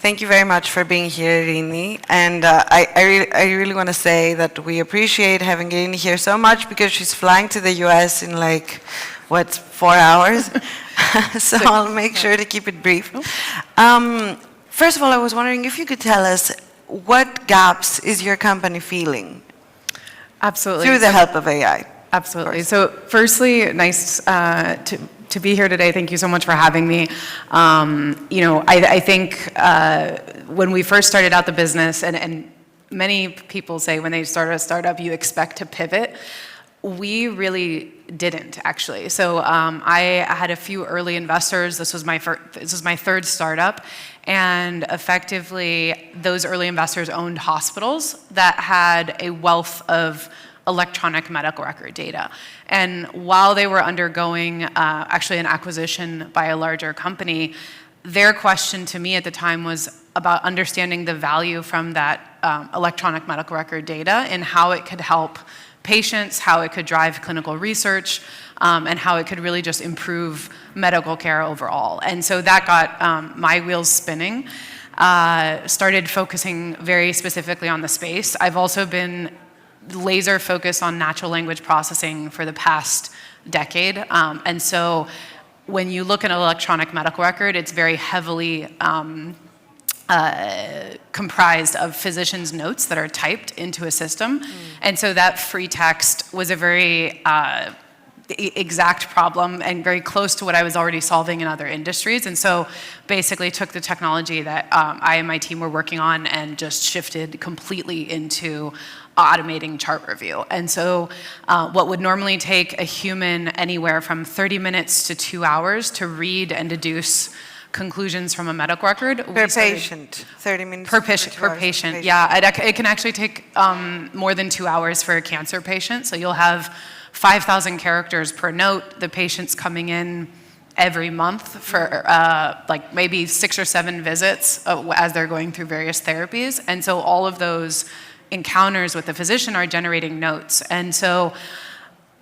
Thank you very much for being here, Eirini. And I really want to say that we appreciate having Eirini here so much because she's flying to the US in 4 hours? So I'll make sure to keep it brief. First of all, I was wondering if you could tell us what gaps is your company feeling? Absolutely. Through the help of AI. Absolutely. So firstly, nice to be here today. Thank you so much for having me. I think when we first started out the business, and many people say when they start a startup, you expect to pivot. We really didn't, actually. So I had a few early investors. This was my third startup. And effectively, those early investors owned hospitals that had a wealth of electronic medical record data. And while they were undergoing actually an acquisition by a larger company, their question to me at the time was about understanding the value from that electronic medical record data and how it could help patients, how it could drive clinical research, and how it could really just improve medical care overall. And so that got my wheels spinning. Started focusing very specifically on the space. I've also been laser focused on natural language processing for the past decade. And so when you look at an electronic medical record, it's very heavily comprised of physicians' notes that are typed into a system. And so that free text was a very exact problem and very close to what I was already solving in other industries. And so basically took the technology that I and my team were working on and just shifted completely into automating chart review. And so what would normally take a human anywhere from 30 minutes to 2 hours to read and deduce conclusions from a medical record. Per patient, 30 minutes per patient. Yeah, it can actually take more than 2 hours for a cancer patient. So you'll have 5,000 characters per note. The patient's coming in every month for maybe 6 or 7 visits as they're going through various therapies. And so all of those encounters with the physician are generating notes. And so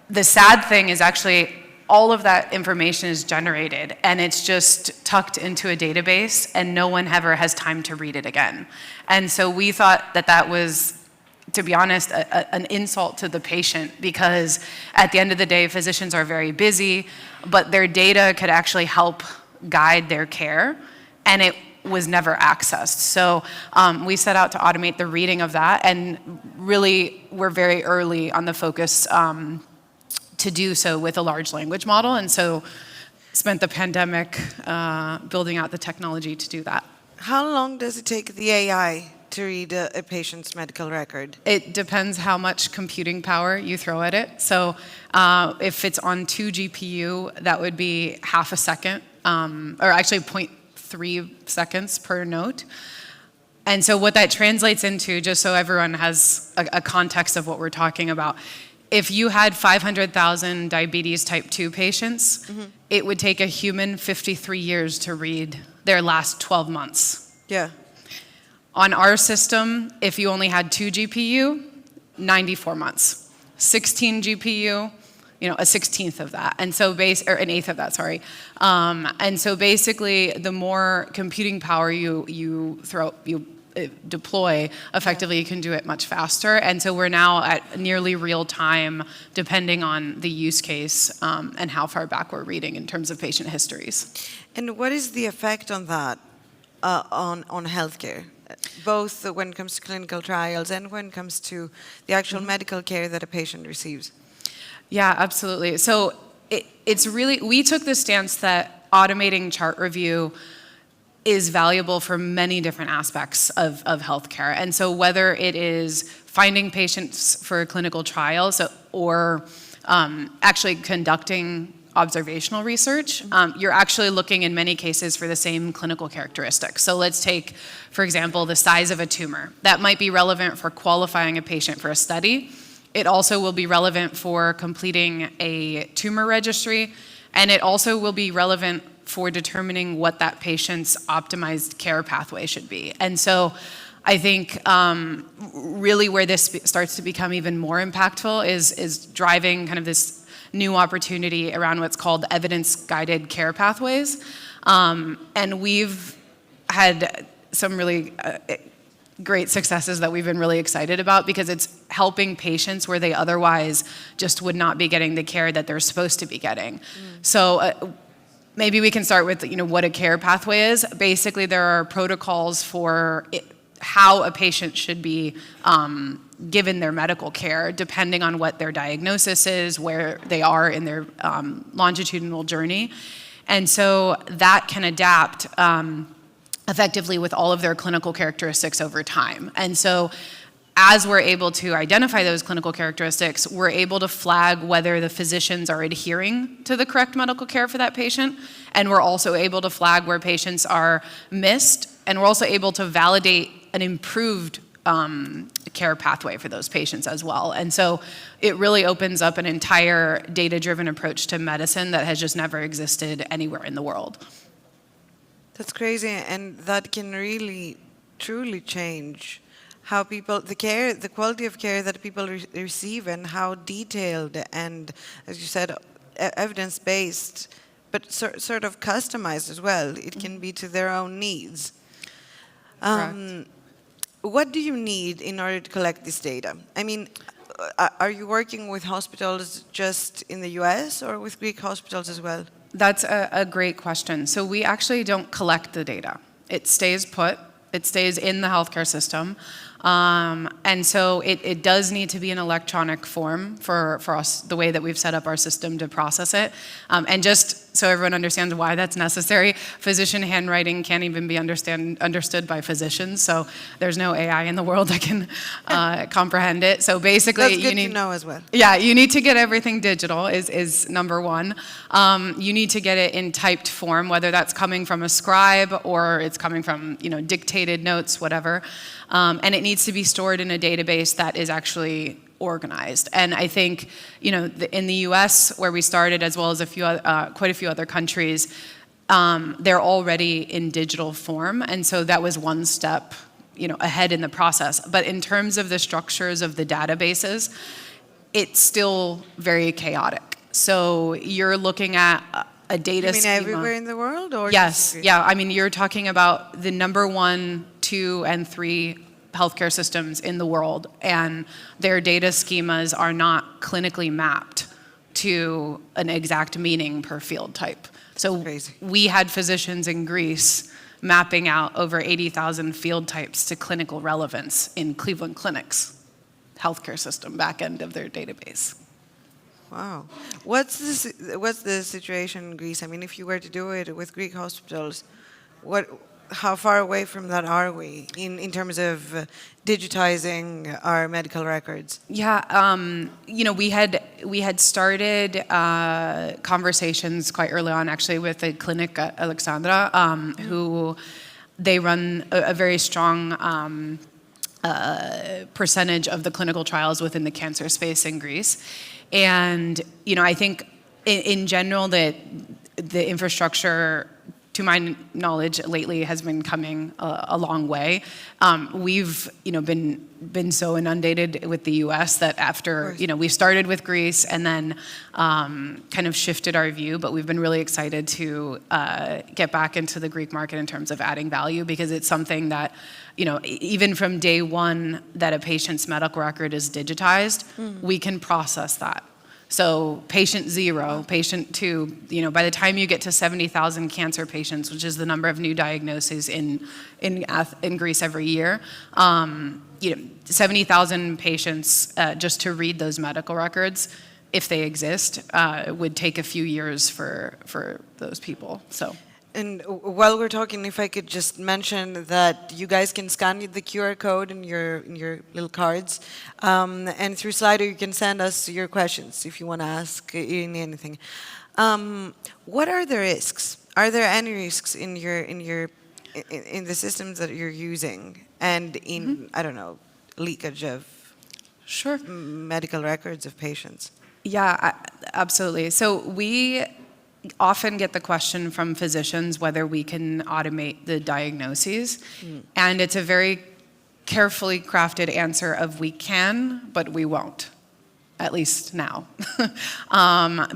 the sad thing is actually all of that information is generated and it's just tucked into a database and no one ever has time to read it again. And so we thought that that was, to be honest, an insult to the patient because at the end of the day, physicians are very busy, but their data could actually help guide their care, and it was never accessed. So we set out to automate the reading of that, and really we're very early on the focus to do so with a large language model, and so spent the pandemic building out the technology to do that. How long does it take the AI to read a patient's medical record? It depends how much computing power you throw at it. So if it's on 2 GPU, that would be half a second, or actually 0.3 seconds per note. And so what that translates into, just so everyone has a context of what we're talking about, if you had 500,000 diabetes type 2 patients, it would take a human 53 years to read their last 12 months. Yeah. On our system, if you only had 2 GPU, 94 months. 16 GPU, a 16th of that. And so or an eighth of that, sorry. And so basically, the more computing power you deploy, effectively you can do it much faster. And so we're now at nearly real time, depending on the use case and how far back we're reading in terms of patient histories. And what is the effect on that on healthcare? Both when it comes to clinical trials and when it comes to the actual medical care that a patient receives? Yeah, absolutely. So it's really, we took the stance that automating chart review is valuable for many different aspects of healthcare. And so whether it is finding patients for clinical trials or actually conducting observational research, you're actually looking in many cases for the same clinical characteristics. So let's take, for example, the size of a tumor. That might be relevant for qualifying a patient for a study. It also will be relevant for completing a tumor registry, and it also will be relevant for determining what that patient's optimized care pathway should be. And so I think really where this starts to become even more impactful is driving kind of this new opportunity around what's called evidence-guided care pathways. And we've had some really great successes that we've been really excited about, because it's helping patients where they otherwise just would not be getting the care that they're supposed to be getting. So maybe we can start with, what a care pathway is. Basically, there are protocols for how a patient should be given their medical care, depending on what their diagnosis is, where they are in their longitudinal journey. And so that can adapt effectively with all of their clinical characteristics over time. And so as we're able to identify those clinical characteristics, we're able to flag whether the physicians are adhering to the correct medical care for that patient. And we're also able to flag where patients are missed. And we're also able to validate an improved care pathway for those patients as well. And so it really opens up an entire data-driven approach to medicine that has just never existed anywhere in the world. That's crazy, and that can really, truly change how people, the quality of care that people receive, and how detailed and, as you said, evidence-based, but sort of customized as well. It can be to their own needs. What do you need in order to collect this data? I mean, are you working with hospitals just in the US or with Greek hospitals as well? That's a great question. So we actually don't collect the data. It stays put. It stays in the healthcare system. And so it does need to be in electronic form for us, the way that we've set up our system to process it. And just so everyone understands why that's necessary, physician handwriting can't even be understood by physicians. So there's no AI in the world that can comprehend it. So basically, that's good to know as well. Yeah, you need to get everything digital is number one. You need to get it in typed form, whether that's coming from a scribe or it's coming from dictated notes, whatever. And it needs to be stored in a database that is actually organized. And I think, in the US, where we started, as well as quite a few other countries, they're already in digital form. And so that was one step, ahead in the process. But in terms of the structures of the databases, it's still very chaotic. So you're looking at a data schema. You mean everywhere in the world? Or yes, yeah. I mean, you're talking about the number 1, 2, and 3 healthcare systems in the world, and their data schemas are not clinically mapped to an exact meaning per field type. So we had physicians in Greece mapping out over 80,000 field types to clinical relevance in Cleveland Clinic's healthcare system back end of their database. Wow. What's the situation in Greece? I mean, if you were to do it with Greek hospitals, how far away from that are we in terms of digitizing our medical records? Yeah, we had started conversations quite early on, actually, with the clinic at Alexandra, who they run a very strong percentage of the clinical trials within the cancer space in Greece. And, I think in general that the infrastructure, to my knowledge, lately has been coming a long way. We've, been so inundated with the U.S. that after, we started with Greece and then kind of shifted our view, but we've been really excited to get back into the Greek market in terms of adding value, because it's something that, even from day one that a patient's medical record is digitized, we can process that. So patient 0, patient 2, by the time you get to 70,000 cancer patients, which is the number of new diagnoses in Greece every year, 70,000 patients, just to read those medical records, if they exist, would take a few years for those people. So. And while we're talking, if I could just mention that you guys can scan the QR code in your little cards, and through Slido you can send us your questions if you want to ask Eirini anything. What are the risks? Are there any risks in the systems that you're using, and in I don't know, leakage of medical records of patients? Yeah, absolutely. So we often get the question from physicians whether we can automate the diagnoses. And it's a very carefully crafted answer of we can, but we won't. at least now.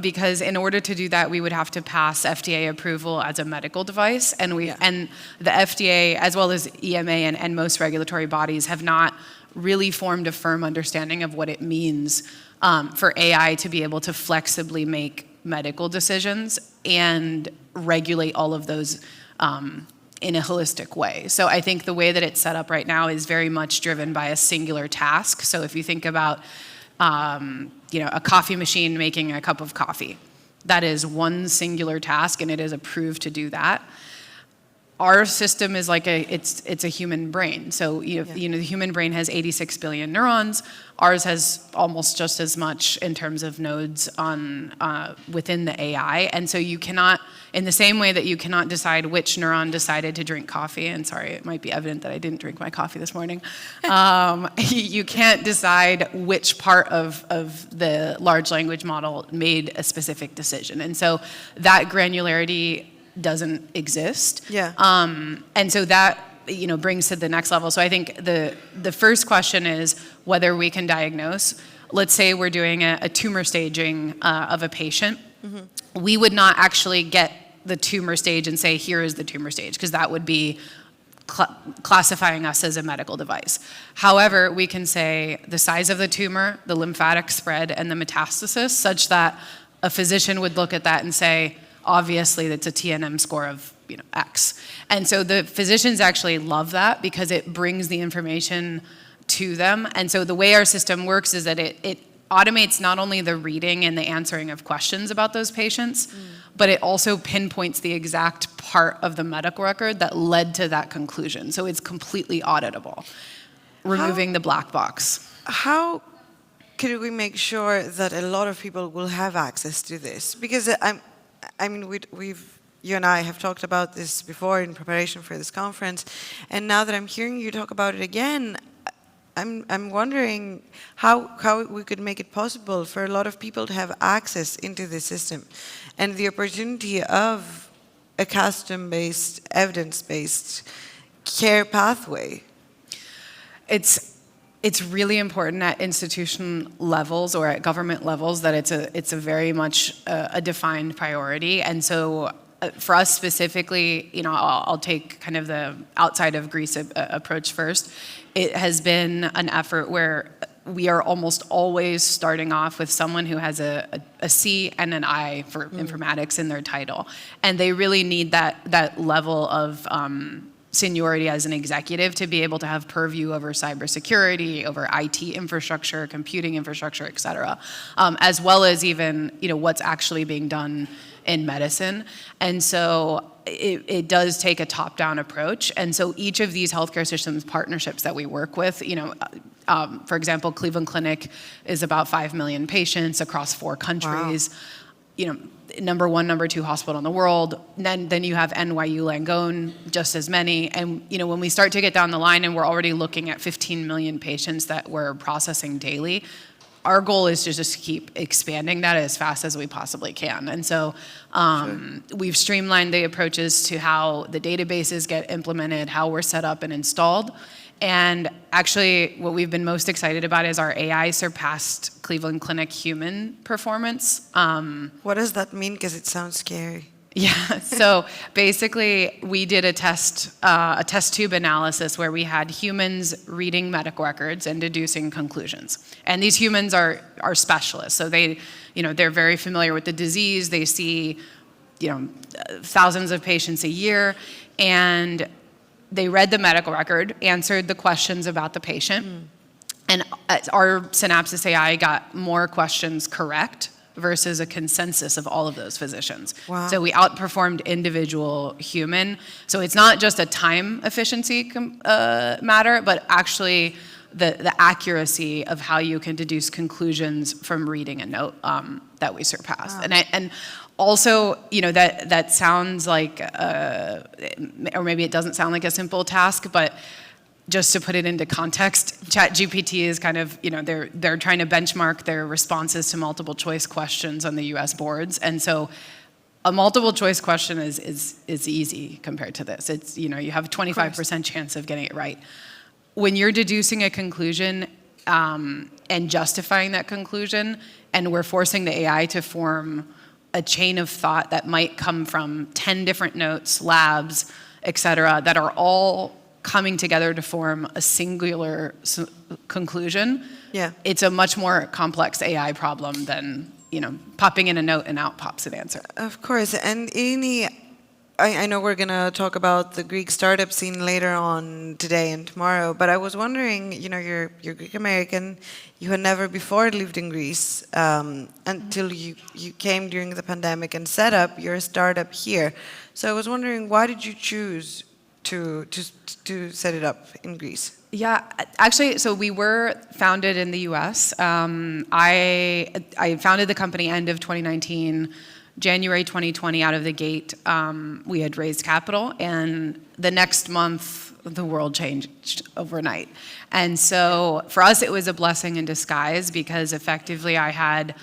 Because in order to do that, we would have to pass FDA approval as a medical device, and and the FDA, as well as EMA and most regulatory bodies, have not really formed a firm understanding of what it means for AI to be able to flexibly make medical decisions and regulate all of those in a holistic way. So I think the way that it's set up right now is very much driven by a singular task. So if you think about a coffee machine making a cup of coffee, that is one singular task, and it is approved to do that. Our system is like it's a human brain. So the human brain has 86 billion neurons. Ours has almost just as much in terms of nodes on within the AI. And so you cannot, in the same way that you cannot decide which neuron decided to drink coffee, and sorry, it might be evident that I didn't drink my coffee this morning, you can't decide which part of the large language model made a specific decision. And so that granularity doesn't exist. And so that brings to the next level. So I think the first question is whether we can diagnose. Let's say we're doing a tumor staging of a patient. We would not actually get the tumor stage and say, here is the tumor stage, because that would be classifying us as a medical device. However, we can say the size of the tumor, the lymphatic spread, and the metastasis, such that a physician would look at that and say, obviously that's a TNM score of X. And so the physicians actually love that because it brings the information to them. And so the way our system works is that it automates not only the reading and the answering of questions about those patients, but it also pinpoints the exact part of the medical record that led to that conclusion. So it's completely auditable, removing the black box. How could we make sure that a lot of people will have access to this? Because you and I have talked about this before in preparation for this conference, and now that I'm hearing you talk about it again, I'm wondering how we could make it possible for a lot of people to have access into the system and the opportunity of a custom-based, evidence-based care pathway. It's really important at institution levels or at government levels that it's a very much a defined priority. And so for us specifically, I'll take kind of the outside of Greece approach first. It has been an effort where we are almost always starting off with someone who has a C and an I for informatics in their title. And they really need that level of seniority as an executive to be able to have purview over cybersecurity, over IT infrastructure, computing infrastructure, et cetera, as well as even what's actually being done in medicine. And so it does take a top-down approach. And so each of these healthcare systems partnerships that we work with, for example, Cleveland Clinic is about 5 million patients across 4 countries. Wow. Number 1, number 2 hospital in the world. Then you have NYU Langone, just as many. And when we start to get down the line and we're already looking at 15 million patients that we're processing daily, our goal is to just keep expanding that as fast as we possibly can. And so we've streamlined the approaches to how the databases get implemented, how we're set up and installed. And actually, what we've been most excited about is our AI surpassed Cleveland Clinic human performance. What does that mean? Because it sounds scary. Yeah, so basically we did a test tube analysis where we had humans reading medical records and deducing conclusions. And these humans are specialists, so they're very familiar with the disease. They see, thousands of patients a year, and they read the medical record, answered the questions about the patient, and our Synapsys AI got more questions correct versus a consensus of all of those physicians. Wow. So we outperformed individual human. So it's not just a time efficiency matter, but actually the accuracy of how you can deduce conclusions from reading a note that we surpassed. Wow. And also, that sounds like, or maybe it doesn't sound like a simple task, but just to put it into context, ChatGPT is kind of, they're trying to benchmark their responses to multiple choice questions on the US boards. And so a multiple choice question is easy compared to this. It's, you have a 25% chance of getting it right. When you're deducing a conclusion, and justifying that conclusion, and we're forcing the AI to form a chain of thought that might come from 10 different notes, labs, et cetera, that are all coming together to form a singular conclusion. Yeah. It's a much more complex AI problem than, popping in a note and out pops an answer. Of course. And Eirini, I know we're going to talk about the Greek startup scene later on today and tomorrow, but I was wondering, you're Greek American, you had never before lived in Greece until you came during the pandemic and set up your startup here. So I was wondering, why did you choose to set it up in Greece? Yeah, actually, so we were founded in the US. I founded the company end of 2019. January 2020, out of the gate, we had raised capital, and the next month, the world changed overnight. And so for us, it was a blessing in disguise because effectively I had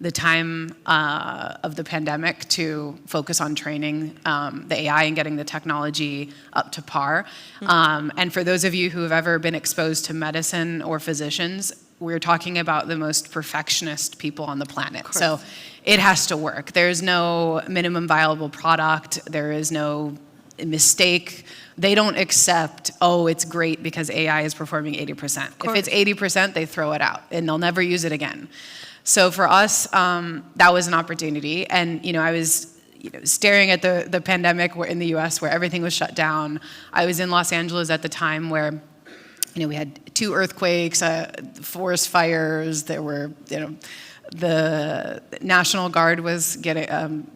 the time of the pandemic to focus on training the AI and getting the technology up to par. And for those of you who have ever been exposed to medicine or physicians, we're talking about the most perfectionist people on the planet. So it has to work. There's no minimum viable product. There is no mistake. They don't accept, it's great because AI is performing 80%. If it's 80%, they throw it out and they'll never use it again. So for us, that was an opportunity. And, I was staring at the pandemic in the US where everything was shut down. I was in Los Angeles at the time where we had 2 earthquakes, forest fires. There were, the National Guard was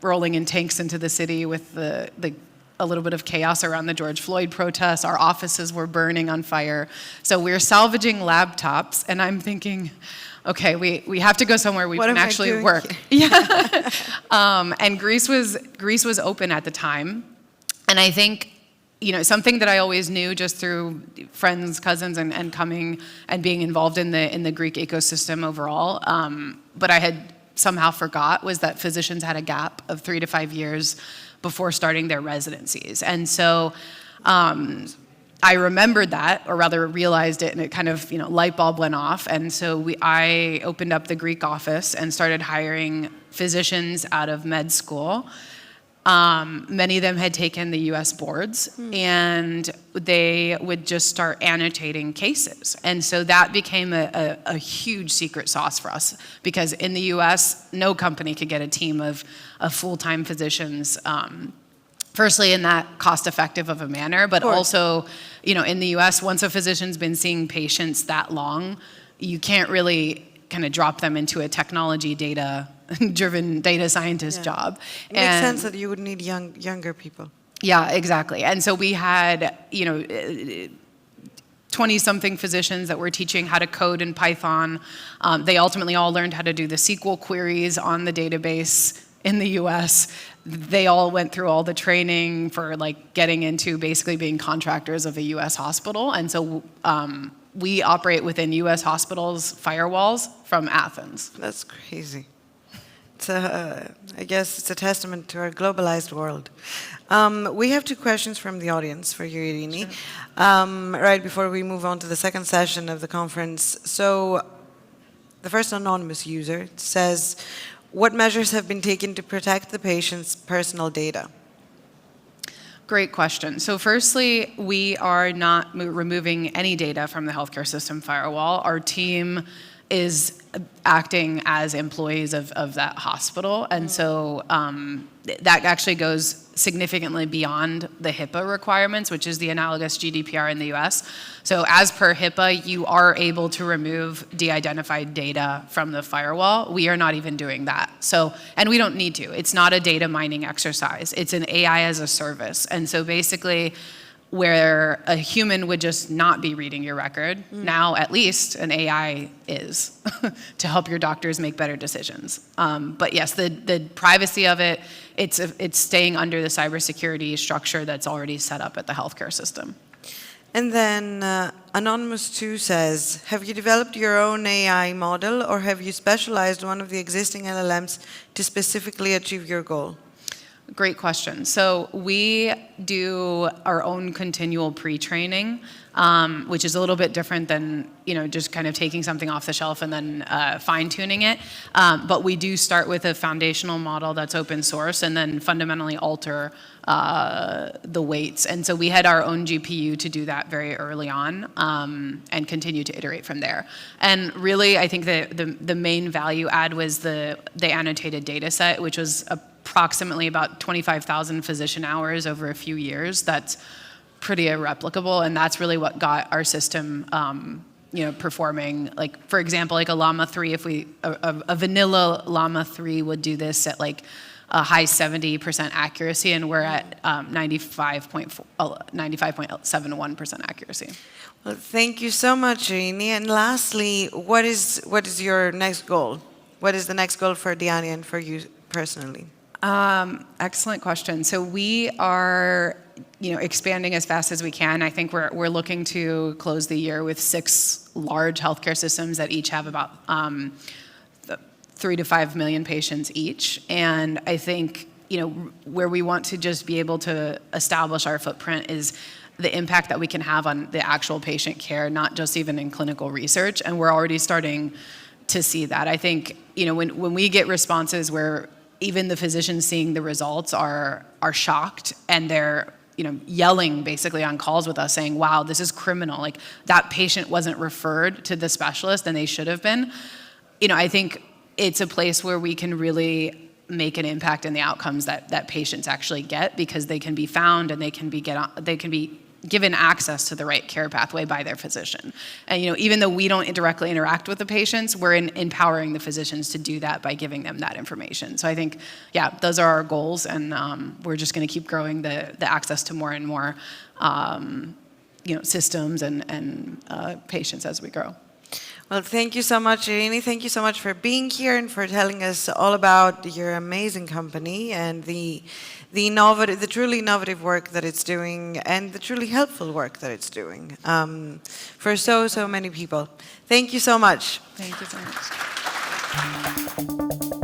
rolling in tanks into the city with a little bit of chaos around the George Floyd protests. Our offices were burning on fire. So we're salvaging laptops, and I'm thinking, okay, we have to go somewhere we can actually work. Yeah. And Greece was open at the time, and I think something that I always knew just through friends, cousins, and coming and being involved in the Greek ecosystem overall, but I had somehow forgot was that physicians had a gap of 3 to 5 years before starting their residencies. And so I remembered that, or rather realized it, and it kind of, light bulb went off. And so I opened up the Greek office and started hiring physicians out of med school. Many of them had taken the US boards, and they would just start annotating cases. And so that became a huge secret sauce for us, because in the US, no company could get a team of full-time physicians, firstly in that cost-effective of a manner, but also, in the US, once a physician's been seeing patients that long, you can't really kind of drop them into a technology data-driven data scientist job. It makes sense that you would need younger people. Yeah, exactly. And so we had, 20-something physicians that were teaching how to code in Python. They ultimately all learned how to do the SQL queries on the database in the US. They all went through all the training for getting into basically being contractors of a US hospital. And so we operate within US hospitals' firewalls from Athens. That's crazy. I guess it's a testament to our globalized world. We have 2 questions from the audience for you, Eirini, right before we move on to the second session of the conference. So the first anonymous user says, what measures have been taken to protect the patient's personal data? Great question. So firstly, we are not removing any data from the healthcare system firewall. Our team is acting as employees of that hospital. And so that actually goes significantly beyond the HIPAA requirements, which is the analogous GDPR in the US. So as per HIPAA, you are able to remove de-identified data from the firewall. We are not even doing that. So, and we don't need to. It's not a data mining exercise. It's an AI as a service. And so basically, where a human would just not be reading your record, now at least an AI is to help your doctors make better decisions. But yes, the privacy of it, it's staying under the cybersecurity structure that's already set up at the healthcare system. And then Anonymous 2 says, have you developed your own AI model, or have you specialized one of the existing LLMs to specifically achieve your goal? Great question. So we do our own continual pre-training, which is a little bit different than, just kind of taking something off the shelf and then fine-tuning it. But we do start with a foundational model that's open source and then fundamentally alter the weights. And so we had our own GPU to do that very early on, and continue to iterate from there. And really, I think the main value add was the annotated data set, which was approximately about 25,000 physician hours over a few years. That's pretty irreplicable, and that's really what got our system performing. Like, for example, like a Llama 3, if a vanilla Llama 3 would do this at like a high 70% accuracy, and we're at 95.71% accuracy. Well, thank you so much, Eirini. And lastly, what is your next goal? What is the next goal for Dyania and for you personally? Excellent question. So we are, expanding as fast as we can. I think we're looking to close the year with 6 large healthcare systems that each have about 3 to 5 million patients each. And I think, where we want to just be able to establish our footprint is the impact that we can have on the actual patient care, not just even in clinical research. And we're already starting to see that. I think, when we get responses where even the physicians seeing the results are shocked, and they're yelling basically on calls with us saying, wow, this is criminal. Like, that patient wasn't referred to the specialist and they should have been. I think it's a place where we can really make an impact in the outcomes that patients actually get, because they can be found and they can be given access to the right care pathway by their physician. And even though we don't directly interact with the patients, we're empowering the physicians to do that by giving them that information. So I think, those are our goals, and we're just going to keep growing the access to more and more systems and patients as we grow. Well, thank you so much, Eirini. Thank you so much for being here and for telling us all about your amazing company and the truly innovative work that it's doing, and the truly helpful work that it's doing for so many people. Thank you so much. Thank you so much.